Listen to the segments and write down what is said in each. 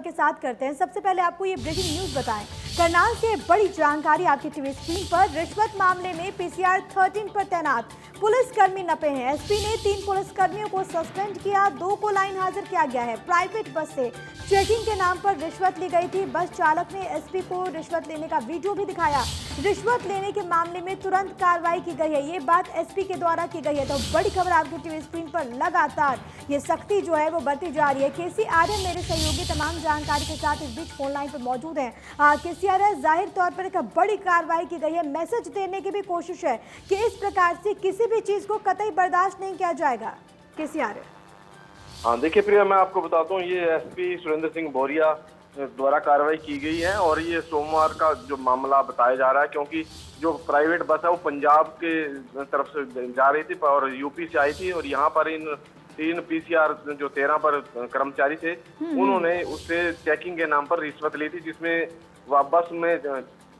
के साथ करते हैं। सबसे पहले आपको ये ब्रेकिंग न्यूज बताएं। करनाल से बड़ी जानकारी आपकी टीवी स्क्रीन पर। रिश्वत मामले में पीसीआर 13 पर तैनात पुलिसकर्मी नपे हैं। एसपी ने 3 पुलिसकर्मियों को सस्पेंड किया, 2 को लाइन हाजिर किया गया है। प्राइवेट बस से चेकिंग के नाम पर रिश्वत ली गई थी। बस चालक ने एसपी को रिश्वत लेने का वीडियो भी दिखाया। रिश्वत लेने के मामले में तुरंत कार्रवाई की गई है, ये बात एसपी के द्वारा की गई है। तो बड़ी खबर आपकी टीवी स्क्रीन पर, लगातार ये सख्ती जो है वो बढ़ती जा रही है। केसी आर्य मेरे सहयोगी तमाम जानकारी के साथ इस बीच फोन लाइन पर मौजूद हैं। केसी आर्य, जाहिर तौर पर एक बड़ी कार्रवाई की गई है, मैसेज देने की भी कोशिश है कि इस प्रकार से किसी भी चीज को कतई बर्दाश्त नहीं किया जाएगा। केसी आर्य। हाँ देखिए प्रिया, मैं आपको बताता हूँ ये एसपी सुरेंद्र सिंह बोरिया द्वारा कार्रवाई की गई है और ये सोमवार का जो मामला बताया जा रहा है, क्योंकि जो प्राइवेट बस है वो पंजाब के तरफ से जा रही थी और यूपी से आई थी और यहाँ पर इन 3 पीसीआर जो 13 पर कर्मचारी थे उन्होंने उससे चेकिंग के नाम पर रिश्वत ली थी, जिसमें वह बस में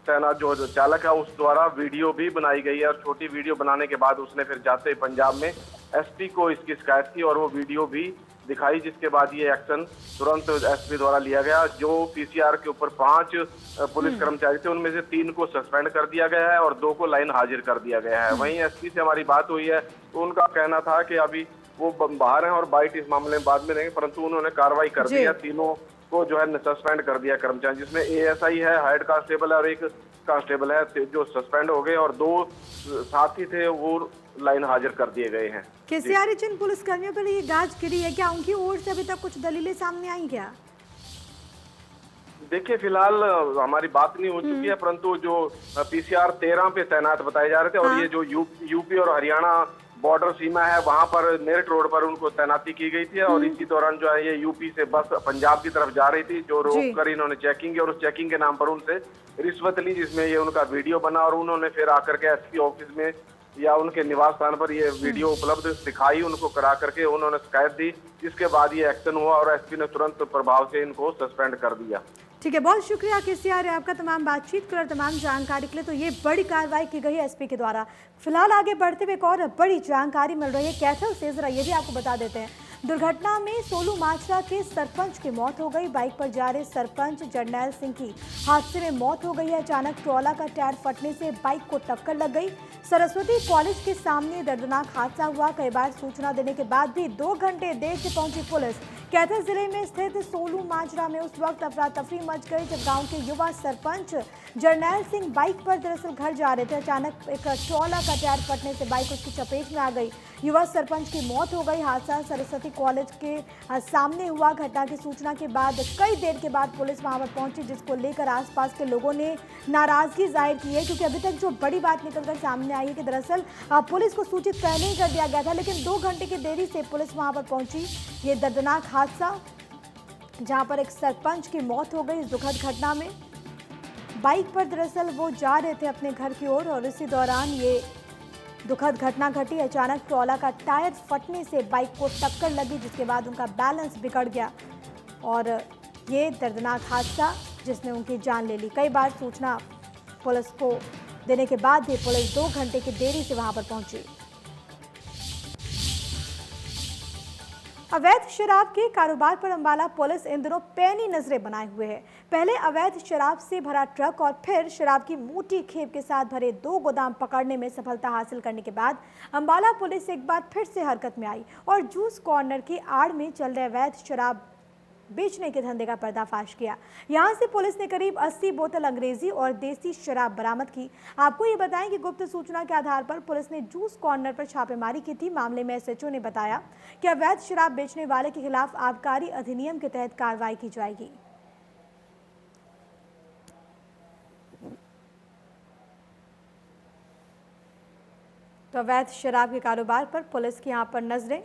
तैनात जो चालक है उस द्वारा वीडियो भी बनाई गई है और छोटी वीडियो बनाने के बाद उसने फिर जाते पंजाब में एसपी को इसकी शिकायत की और वो वीडियो भी दिखाई, जिसके बाद ये एक्शन तुरंत एसपी द्वारा लिया गया। जो पीसीआर के ऊपर 5 पुलिस कर्मचारी थे उनमें से 3 को सस्पेंड कर दिया गया है और 2 को लाइन हाजिर कर दिया गया है। वहीं एसपी से हमारी बात हुई है तो उनका कहना था कि अभी वो बाहर हैं और बाइट इस मामले में बाद में देंगे, परंतु उन्होंने कार्रवाई कर दी है। तीनों को जो है सस्पेंड कर दिया कर्मचारी, जिसमें एएसआई है, हेड कांस्टेबल है और एक कांस्टेबल है जो सस्पेंड हो गए और 2 साथी थे वो लाइन हाजिर कर दिए गए हैं। केसी आर्य, जिन पुलिसकर्मियों पर ये गाज गिरी है, क्या उनकी ओर से अभी तक कुछ दलीलें सामने आई क्या? देखिए फिलहाल हमारी बात नहीं हो चुकी है, परंतु जो पीसीआर 13 पे तैनात बताए जा रहे थे और ये जो यूपी और हरियाणा बॉर्डर सीमा है वहां पर मेरठ रोड पर उनको तैनाती की गई थी और इसी दौरान जो है ये यूपी से बस पंजाब की तरफ जा रही थी, जो रोक कर इन्होंने चेकिंग की और उस चेकिंग के नाम पर उनसे रिश्वत ली, जिसमें ये उनका वीडियो बना और उन्होंने फिर आकर के एसपी ऑफिस में या उनके निवास स्थान पर ये वीडियो उपलब्ध दिखाई, उनको करा करके उन्होंने शिकायत दी, जिसके बाद ये एक्शन हुआ और एसपी ने तुरंत प्रभाव से इनको सस्पेंड कर दिया। ठीक है, बहुत शुक्रिया केसी आर्य आपका तमाम बातचीत के और तमाम जानकारी के लिए। तो ये बड़ी कार्रवाई की गई है एसपी के द्वारा। फिलहाल आगे बढ़ते हुए एक और बड़ी जानकारी मिल रही है कैथल से, जरा ये भी आपको बता देते हैं। दुर्घटना में सोलू माजरा के सरपंच की मौत हो गई। बाइक पर जा रहे सरपंच जरनैल सिंह की हादसे में मौत हो गई है। अचानक ट्रॉला का टायर फटने से बाइक को टक्कर लग गई। सरस्वती कॉलेज के सामने दर्दनाक हादसा हुआ। कई बार सूचना देने के बाद भी 2 घंटे देर से पहुंची पुलिस। कैथल जिले में स्थित सोलू माजरा में उस वक्त अफरा तफरी मच गई जब गांव के युवा सरपंच जरनैल सिंह बाइक पर दरअसल घर जा रहे थे। अचानक एक ट्रॉला का टायर फटने से बाइक उसकी चपेट में आ गई। युवा सरपंच की मौत हो गई। हादसा सरस्वती कॉलेज के सामने हुआ। घटना की सूचना के बाद कई देर के बाद पुलिस वहां पर पहुंची, जिसको लेकर आसपास के लोगों ने नाराजगी जाहिर की है, क्योंकि अभी तक जो बड़ी बात निकलकर सामने आई है कि दरअसल पुलिस को सूचित पहले ही कर दिया गया था, लेकिन 2 घंटे की देरी से पुलिस वहां पर पहुंची। ये दर्दनाक हादसा जहां पर एक सरपंच की मौत हो गई। इस दुखद घटना में बाइक पर दरअसल वो जा रहे थे अपने घर की ओर और इसी दौरान ये दुखद घटना घटी। अचानक ट्रॉला का टायर फटने से बाइक को टक्कर लगी, जिसके बाद उनका बैलेंस बिगड़ गया और ये दर्दनाक हादसा जिसने उनकी जान ले ली। कई बार सूचना पुलिस को देने के बाद भी पुलिस 2 घंटे की देरी से वहां पर पहुंची। अवैध शराब के कारोबार पर अंबाला पुलिस इन दिनों पैनी नजरें बनाए हुए है। पहले अवैध शराब से भरा ट्रक और फिर शराब की मोटी खेप के साथ भरे 2 गोदाम पकड़ने में सफलता हासिल करने के बाद अंबाला पुलिस एक बार फिर से हरकत में आई और जूस कॉर्नर की आड़ में चल रहे अवैध शराब बेचने के धंधे का पर्दाफाश किया। यहां से पुलिस ने करीब 80 बोतल अंग्रेजी और देसी शराब बरामद की। आपको ये बताएं कि गुप्त सूचना के आधार पर पुलिस ने जूस कॉर्नर पर छापेमारी की थी। मामले में एसएचओ ने बताया कि अवैध शराब बेचने वाले के खिलाफ आबकारी अधिनियम के तहत कार्रवाई की जाएगी। तो अवैध शराब के कारोबार पर पुलिस की यहां पर नजरें,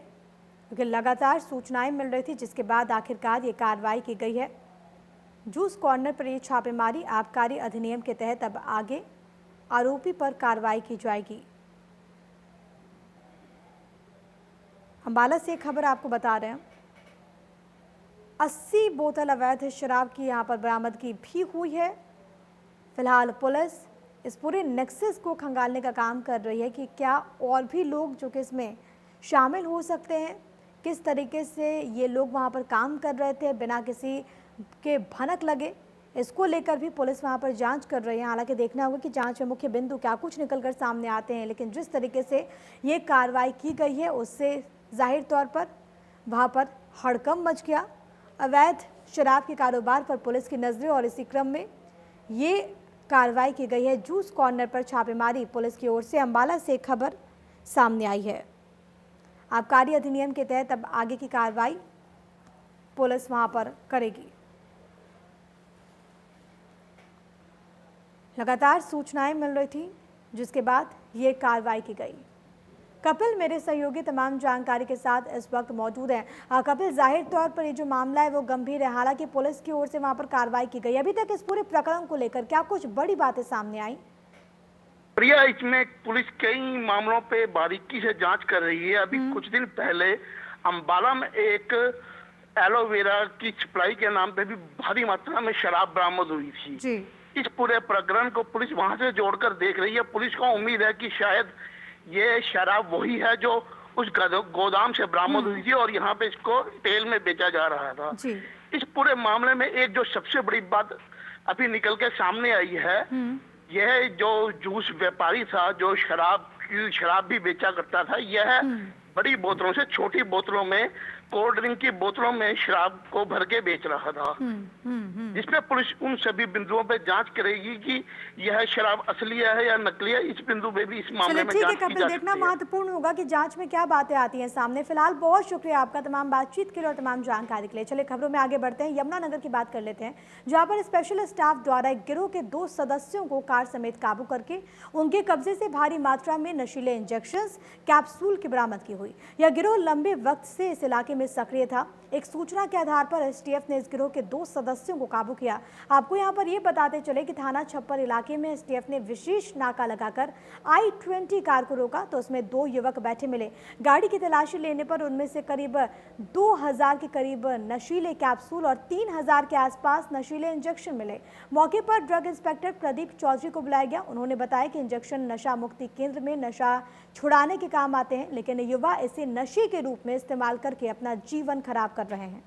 क्योंकि लगातार सूचनाएं मिल रही थी, जिसके बाद आखिरकार ये कार्रवाई की गई है। जूस कॉर्नर पर ये छापेमारी आबकारी अधिनियम के तहत अब आगे आरोपी पर कार्रवाई की जाएगी। अंबाला से खबर आपको बता रहे हैं, 80 बोतल अवैध शराब की यहां पर बरामदगी भी हुई है। फिलहाल पुलिस इस पूरे नेक्सस को खंगालने का काम कर रही है कि क्या और भी लोग जो कि इसमें शामिल हो सकते हैं, किस तरीके से ये लोग वहाँ पर काम कर रहे थे बिना किसी के भनक लगे, इसको लेकर भी पुलिस वहां पर जांच कर रही है। हालांकि देखना होगा कि जांच में मुख्य बिंदु क्या कुछ निकलकर सामने आते हैं, लेकिन जिस तरीके से ये कार्रवाई की गई है उससे जाहिर तौर पर वहां पर हड़कंप मच गया। अवैध शराब के कारोबार पर पुलिस की नजरें, और इसी क्रम में ये कार्रवाई की गई है। जूस कॉर्नर पर छापेमारी पुलिस की ओर से अंबाला से खबर सामने आई है। आबकारी अधिनियम के तहत अब आगे की कार्रवाई पुलिस वहां पर करेगी। लगातार सूचनाएं मिल रही थी, जिसके बाद ये कार्रवाई की गई। कपिल मेरे सहयोगी तमाम जानकारी के साथ इस वक्त मौजूद हैं। कपिल, जाहिर तौर पर ये जो मामला है वो गंभीर है, हालांकि पुलिस की ओर से वहां पर कार्रवाई की गई। अभी तक इस पूरे प्रकरण को लेकर क्या कुछ बड़ी बातें सामने आई? प्रिया, इसमें पुलिस कई मामलों पे बारीकी से जांच कर रही है। अभी कुछ दिन पहले अंबाला में एक एलोवेरा की सप्लाई के नाम पे भी भारी मात्रा में शराब बरामद हुई थी जी। इस पूरे प्रकरण को पुलिस वहां से जोड़कर देख रही है। पुलिस को उम्मीद है कि शायद ये शराब वही है जो उस गोदाम से बरामद हुई थी और यहाँ पे इसको रिटेल में बेचा जा रहा था जी। इस पूरे मामले में एक जो सबसे बड़ी बात अभी निकल के सामने आई है, यह जो जूस व्यापारी था जो शराब भी बेचा करता था, यह बड़ी बोतलों से छोटी बोतलों में, कोल्ड ड्रिंक की बोतलों में शराब को भर के बेच रहा था। जिसमें पुलिस उन सभी बिंदुओं पे जांच करेगी कि यह शराब असली है या नकली है। इस बिंदु पे भी इस मामले में ठीक है जांच की कपिल, जा देखना सकती है। महत्वपूर्ण होगा कि जांच में क्या बातें आती हैं सामने। फिलहाल बहुत शुक्रिया आपका तमाम बातचीत के लिए और तमाम जानकारी के लिए। चलिए खबरों में आगे बढ़ते हैं। यमुनानगर की बात कर लेते हैं, जहां पर स्पेशल स्टाफ द्वारा एक गिरोह के 2 सदस्यों को कार समेत काबू करके उनके कब्जे से भारी मात्रा में नशीले इंजेक्शन कैप्सूल की बरामदगी हुई। यह गिरोह लंबे वक्त से इस इलाके में सक्रिय था। एक सूचना के आधार पर एसटीएफ ने इस गिरोह के 2 सदस्यों को काबू किया। आपको यहां पर यह बताते चले कि थाना छप्पर इलाके में एसटीएफ ने विशेष नाका लगाकर i20 कार को रोका तो उसमें 2 युवक बैठे मिले। गाड़ी की तलाशी लेने पर उनमें से करीब 2000 के करीब नशीले कैप्सूल और 3000 के आसपास नशीले इंजेक्शन मिले। मौके पर ड्रग इंस्पेक्टर प्रदीप चौधरी को बुलाया गया। उन्होंने बताया कि इंजेक्शन नशा मुक्ति केंद्र में नशा छुड़ाने के काम आते हैं, लेकिन युवा इसे नशे के रूप में इस्तेमाल करके अपना जीवन खराब कर रहे हैं।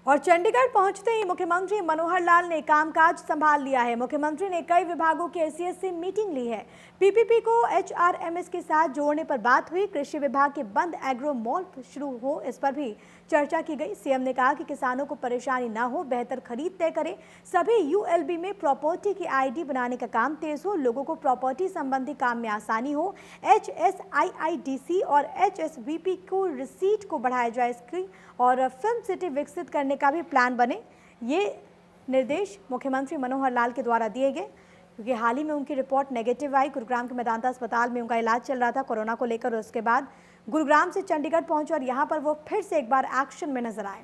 और चंडीगढ़ पहुंचते ही मुख्यमंत्री मनोहर लाल ने कामकाज संभाल लिया है। मुख्यमंत्री ने कई विभागों के एसीएस से मीटिंग ली है। पीपीपी को एचआरएमएस के साथ जोड़ने पर बात हुई। कृषि विभाग के बंद एग्रो मॉल शुरू हो, इस पर भी चर्चा की गई। सीएम ने कहा कि किसानों को परेशानी ना हो, बेहतर खरीद तय करें। सभी यूएलबी में प्रॉपर्टी की आईडी बनाने का काम तेज हो, लोगों को प्रॉपर्टी संबंधी काम में आसानी हो। HSIIDC और HSVP को रिसीट को बढ़ाया जाए इसकी, और फिल्म सिटी विकसित करने का भी प्लान बने। ये निर्देश मुख्यमंत्री मनोहर लाल के द्वारा दिए गए, क्योंकि हाल ही में उनकी रिपोर्ट नेगेटिव आई। गुरुग्राम के मेदांता अस्पताल में उनका इलाज चल रहा था कोरोना को लेकर। उसके बाद गुरुग्राम से चंडीगढ़ पहुंचे और यहां पर वो फिर से एक बार एक्शन में नजर आए।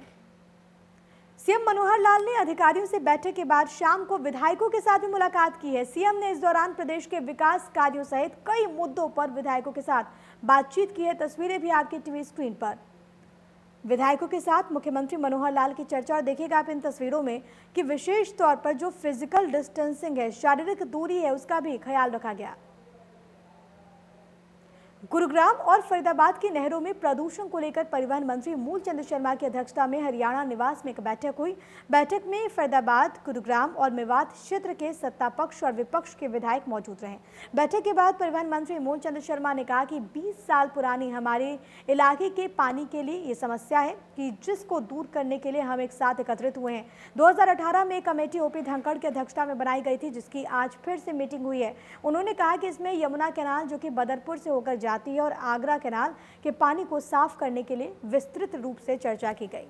सीएम मनोहर लाल ने अधिकारियों से बैठक के बाद शाम को विधायकों के साथ भी मुलाकात की है। सीएम ने इस दौरान प्रदेश के विकास कार्यों सहित कई मुद्दों पर विधायकों के साथ बातचीत की है। तस्वीरें भी आपकी टीवी स्क्रीन पर। विधायकों के साथ मुख्यमंत्री मनोहर लाल की चर्चा, और देखिएगा आप इन तस्वीरों में कि विशेष तौर पर जो फिजिकल डिस्टेंसिंग है, शारीरिक दूरी है, उसका भी ख्याल रखा गया। गुरुग्राम और फरीदाबाद की नहरों में प्रदूषण को लेकर परिवहन मंत्री मूलचंद शर्मा की अध्यक्षता में हरियाणा निवास में एक बैठक हुई। बैठक में फरीदाबाद, गुरुग्राम और मेवात क्षेत्र के सत्ता पक्ष और विपक्ष के विधायक मौजूद रहे। बैठक के बाद परिवहन मंत्री मूलचंद शर्मा ने कहा कि 20 साल पुरानी हमारे इलाके के पानी के लिए ये समस्या है कि जिसको दूर करने के लिए हम एक साथ एकत्रित हुए हैं। 2018 में कमेटी ओपी धनखड़ की अध्यक्षता में बनाई गई थी, जिसकी आज फिर से मीटिंग हुई है। उन्होंने कहा कि इसमें यमुना कैनाल जो कि बदरपुर से होकर जाती है और आगरा कैनाल के पानी को साफ करने के लिए विस्तृत रूप से चर्चा की गई।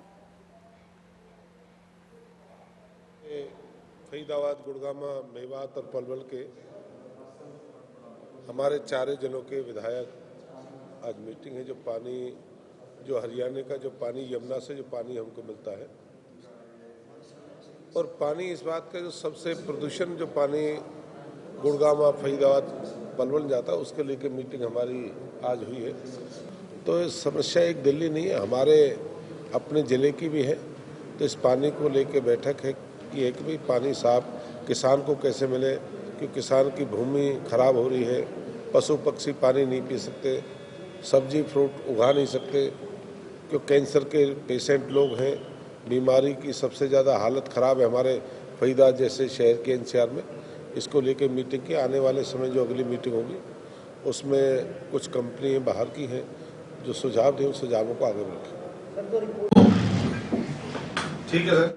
फरीदाबाद, गुड़गांव, मेवात और पलवल के हमारे 4 जिलों के विधायक आज मीटिंग है। जो पानी, जो हरियाणा का जो पानी, यमुना से जो पानी हमको मिलता है, और पानी इस बात का जो सबसे प्रदूषण जो पानी गुड़गांव, फरीदाबाद, पलवल जाता है, उसके लेकर मीटिंग हमारी आज हुई है। तो समस्या एक दिल्ली नहीं है, हमारे अपने ज़िले की भी है। तो इस पानी को लेकर बैठक है कि एक भी पानी साफ किसान को कैसे मिले, क्योंकि किसान की भूमि खराब हो रही है, पशु पक्षी पानी नहीं पी सकते, सब्जी फ्रूट उगा नहीं सकते, क्योंकि कैंसर के पेशेंट लोग हैं। बीमारी की सबसे ज़्यादा हालत ख़राब है हमारे फरीदाबाद जैसे शहर के एनसीआर में। इसको लेकर मीटिंग की, आने वाले समय जो अगली मीटिंग होगी उसमें कुछ कंपनी बाहर की हैं जो सुझाव दें, उन सुझावों को आगे रखें। ठीक है सर।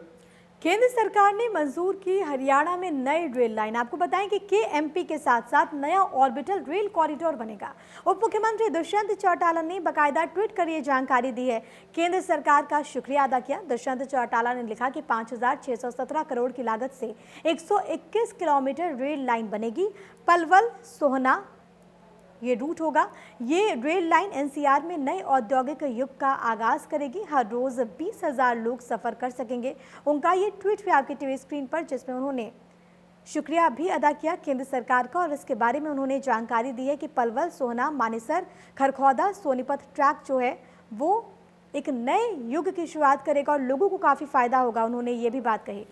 केंद्र सरकार ने मंजूर की हरियाणा में नई रेल लाइन। आपको बताएं कि केएमपी के साथ साथ नया ऑर्बिटल रेल कॉरिडोर बनेगा। उप मुख्यमंत्री दुष्यंत चौटाला ने बकायदा ट्वीट कर ये जानकारी दी है। केंद्र सरकार का शुक्रिया अदा किया। दुष्यंत चौटाला ने लिखा कि 5,617 करोड़ की लागत से 121 किलोमीटर रेल लाइन बनेगी। पलवल सोहना ये रूट होगा। ये रेल लाइन एनसीआर में नए औद्योगिक युग का आगाज करेगी। हर रोज 20,000 लोग सफर कर सकेंगे। उनका ये ट्वीट भी आपकी टीवी स्क्रीन पर, जिसमें उन्होंने शुक्रिया भी अदा किया केंद्र सरकार का, और इसके बारे में उन्होंने जानकारी दी है कि पलवल सोहना मानेसर खरखौदा सोनीपत ट्रैक जो है वो एक नए युग की शुरुआत करेगा और लोगों को काफी फायदा होगा। उन्होंने ये भी बात कही।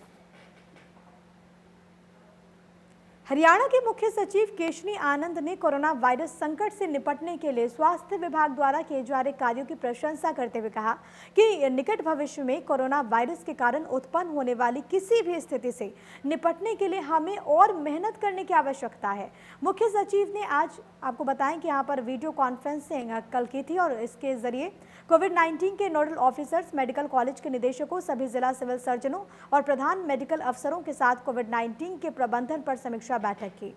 हरियाणा के मुख्य सचिव केशनी आनंद ने कोरोना वायरस संकट से निपटने के लिए स्वास्थ्य विभाग द्वारा किए जा रहे कार्यों की प्रशंसा करते हुए कहा कि निकट भविष्य में कोरोना वायरस के कारण उत्पन्न होने वाली किसी भी स्थिति से निपटने के लिए हमें और मेहनत करने की आवश्यकता है। मुख्य सचिव ने आज आपको बताएं कि यहाँ पर वीडियो कॉन्फ्रेंसिंग कल की थी और इसके जरिए कोविड-19 के नोडल ऑफिसर्स, मेडिकल कॉलेज के निदेशकों, सभी जिला सिविल सर्जनों और प्रधान मेडिकल अफसरों के साथ कोविड-19 के प्रबंधन पर समीक्षा बैठक की।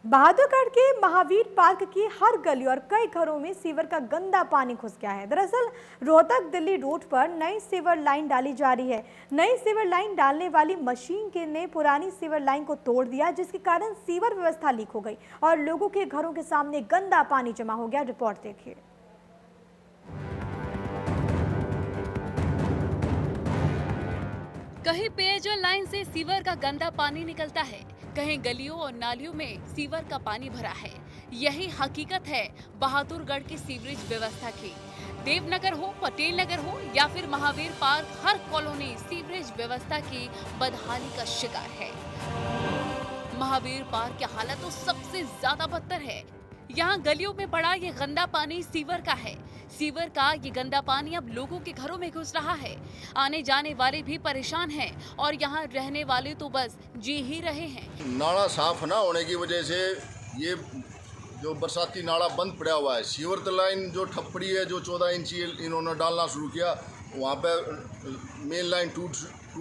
बहादुरगढ़ के महावीर पार्क की हर गली और कई घरों में सीवर का गंदा पानी घुस गया है। दरअसल रोहतक दिल्ली रूट पर नई सीवर लाइन डाली जा रही है। नई सीवर लाइन डालने वाली मशीन ने पुरानी सीवर लाइन को तोड़ दिया, जिसके कारण सीवर व्यवस्था लीक हो गई और लोगों के घरों के सामने गंदा पानी जमा हो गया। रिपोर्ट देखिए। कहीं पेयजल लाइन से सीवर का गंदा पानी निकलता है, कहीं गलियों और नालियों में सीवर का पानी भरा है। यही हकीकत है बहादुरगढ़ की सीवरेज व्यवस्था की। देवनगर हो, पटेल नगर हो या फिर महावीर पार्क, हर कॉलोनी सीवरेज व्यवस्था की बदहाली का शिकार है। महावीर पार्क की हालत तो सबसे ज्यादा बदतर है। यहाँ गलियों में पड़ा ये गंदा पानी सीवर का है। सीवर का ये गंदा पानी अब लोगों के घरों में घुस रहा है। आने जाने वाले भी परेशान हैं और यहाँ रहने वाले तो बस जी ही रहे हैं। नाला साफ न होने की वजह से ये जो बरसाती नाला बंद पड़ा हुआ है। सीवर लाइन जो ठप पड़ी है, जो 14 इंची इन्होंने डालना शुरू किया, वहाँ पे मेन लाइन टूट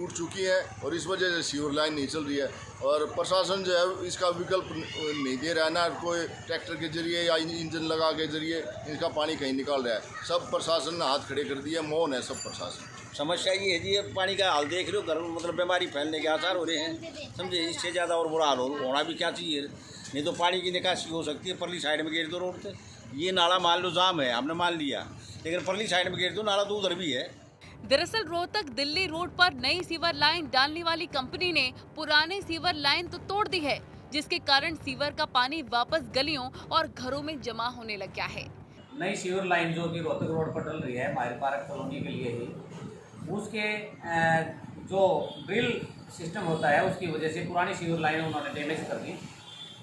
चुकी है और इस वजह से सीवर लाइन नहीं चल रही है। और प्रशासन जो है इसका विकल्प नहीं दे रहा है ना, कोई ट्रैक्टर के जरिए या इंजन लगा के जरिए इसका पानी कहीं निकाल रहा है। सब प्रशासन ने हाथ खड़े कर दिए, मौन है सब प्रशासन। समस्या ये है जी, ये पानी का हाल देख रहे हो, घर में मतलब बीमारी फैलने के आसार हो रहे हैं, समझे। इससे ज़्यादा और बुरा हाल होना भी क्या चाहिए, नहीं तो पानी की निकासी हो सकती है। परली साइड में गेर दो रोड से, ये नाला मान लो जाम है, हमने मान लिया, लेकिन परली साइड में गेर दो, नाला तो उधर भी है। दरअसल रोहतक दिल्ली रोड पर नई सीवर लाइन डालने वाली कंपनी ने पुरानी सीवर लाइन तो तोड़ दी है, जिसके कारण सीवर का पानी वापस गलियों और घरों में जमा होने लग गया है। नई सीवर लाइन जो कि रोहतक रोड पर डल रही है महावीर पार्क कॉलोनी के लिए ही, उसके जो ड्रिल सिस्टम होता है उसकी वजह से पुरानी सीवर लाइन उन्होंने डैमेज कर दी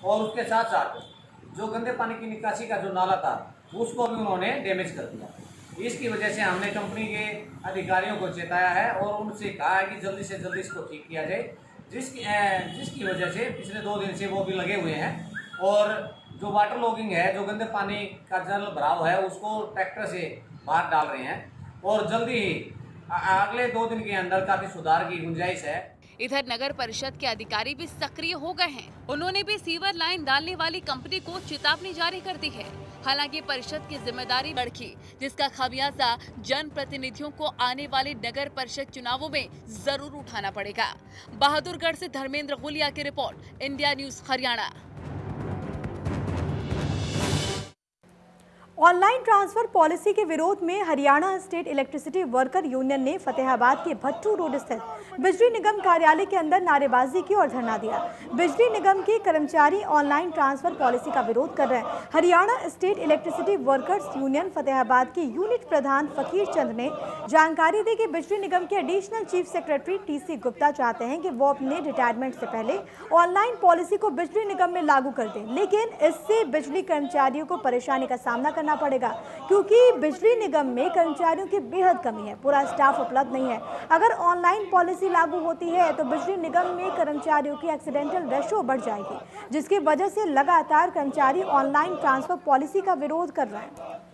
और उसके साथ साथ जो गंदे पानी की निकासी का जो नाला था उसको भी उन्होंने डैमेज कर दिया। इसकी वजह से हमने कंपनी के अधिकारियों को चेताया है और उनसे कहा है कि जल्दी से जल्दी इसको ठीक किया जाए, जिसकी वजह से पिछले 2 दिन से वो भी लगे हुए हैं और जो वाटर लॉगिंग है, जो गंदे पानी का जल भराव है, उसको ट्रैक्टर से बाहर डाल रहे हैं और जल्दी ही अगले 2 दिन के अंदर काफी सुधार की गुंजाइश है। इधर नगर परिषद के अधिकारी भी सक्रिय हो गए हैं। उन्होंने भी सीवर लाइन डालने वाली कंपनी को चेतावनी जारी कर दी है। हालांकि परिषद की जिम्मेदारी बढ़ी, जिसका खामियाजा जन प्रतिनिधियों को आने वाले नगर परिषद चुनावों में जरूर उठाना पड़ेगा। बहादुरगढ़ से धर्मेंद्र गुलिया की report, India news Haryana. Online transfer policy के विरोध में Haryana state electricity worker union ने फतेहाबाद के भट्टू रोड स्थित बिजली निगम कार्यालय के अंदर नारेबाजी की और धरना दिया। बिजली निगम के कर्मचारी ऑनलाइन ट्रांसफर पॉलिसी का विरोध कर रहे हैं। Haryana state electricity workers union Fatehabad की यूनिट प्रधान फकीर चंद ने जानकारी दी कि बिजली निगम के additional chief secretary TC Gupta चाहते हैं कि वो अपने रिटायरमेंट से पहले ऑनलाइन पॉलिसी को बिजली निगम में लागू कर दें, लेकिन इससे बिजली कर्मचारियों को परेशानी का सामना करना पड़ेगा क्योंकि बिजली निगम में कर्मचारियों की बेहद कमी है, पूरा स्टाफ उपलब्ध नहीं है। अगर ऑनलाइन पॉलिसी लागू होती है तो बिजली निगम में कर्मचारियों की एक्सीडेंटल रेशो बढ़ जाएगी, जिसकी वजह से लगातार कर्मचारी ऑनलाइन ट्रांसफर पॉलिसी का विरोध कर रहे हैं।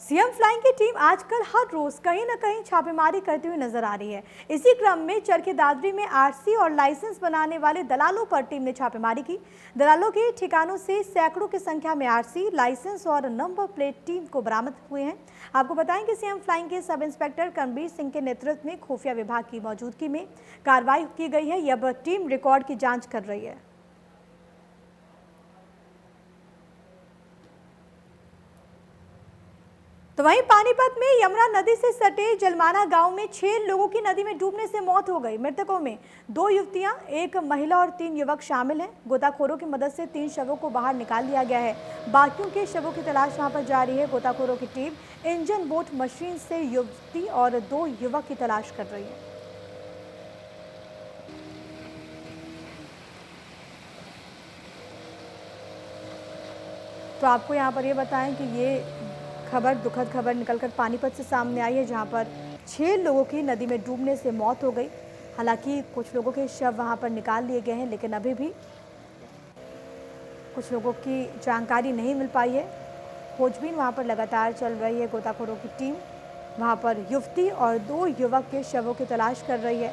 सीएम फ्लाइंग की टीम आजकल हर रोज कहीं न कहीं छापेमारी करती हुई नजर आ रही है। इसी क्रम में चरखी दादरी में आरसी और लाइसेंस बनाने वाले दलालों पर टीम ने छापेमारी की। दलालों के ठिकानों से सैकड़ों की संख्या में आरसी, लाइसेंस और नंबर प्लेट टीम को बरामद हुए हैं। आपको बताएं कि सीएम फ्लाइंग के सब इंस्पेक्टर कर्मवीर सिंह के नेतृत्व में खुफिया विभाग की मौजूदगी में कार्रवाई की गई है। अब टीम रिकॉर्ड की जाँच कर रही है। तो वहीं पानीपत में यमुना नदी से सटे जलमाना गांव में 6 लोगों की नदी में डूबने से मौत हो गई। मृतकों में 2 युवतियां, 1 महिला और 3 युवक शामिल हैं। गोताखोरों की मदद से 3 शवों को बाहर निकाल लिया गया है। बाकियों के शवों की तलाश वहां पर जारी है। गोताखोरों की टीम इंजन बोट मशीन से युवती और 2 युवक की तलाश कर रही है। तो आपको यहाँ पर ये बताएं कि ये दुखद खबर निकलकर पानीपत से सामने आई है, जहां पर 6 लोगों की नदी में डूबने से मौत हो गई। हालांकि कुछ लोगों के शव वहां पर निकाल लिए गए हैं, लेकिन अभी भी कुछ लोगों की जानकारी नहीं मिल पाई है। खोजबीन वहां पर लगातार चल रही है। गोताखोरों की टीम वहां पर युवती और 2 युवक के शवों की तलाश कर रही है।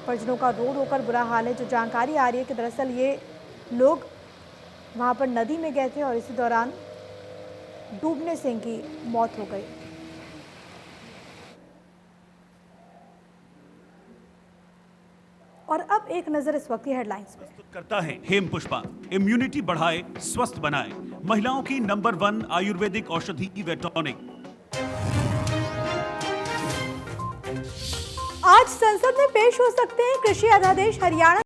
परिजनों का रो रो कर बुरा हाल है। जो जानकारी आ रही है कि दरअसल ये लोग वहां पर नदी में गए थे और इसी दौरान डूबने से इनकी मौत हो गई। और अब एक नजर इस वक्त की हेडलाइंस में। प्रस्तुत करता है हेम पुष्पा। इम्यूनिटी बढ़ाए, स्वस्थ बनाए, महिलाओं की नंबर 1 आयुर्वेदिक औषधि की वेटॉनिक। आज संसद में पेश हो सकते हैं कृषि अध्यादेश। हरियाणा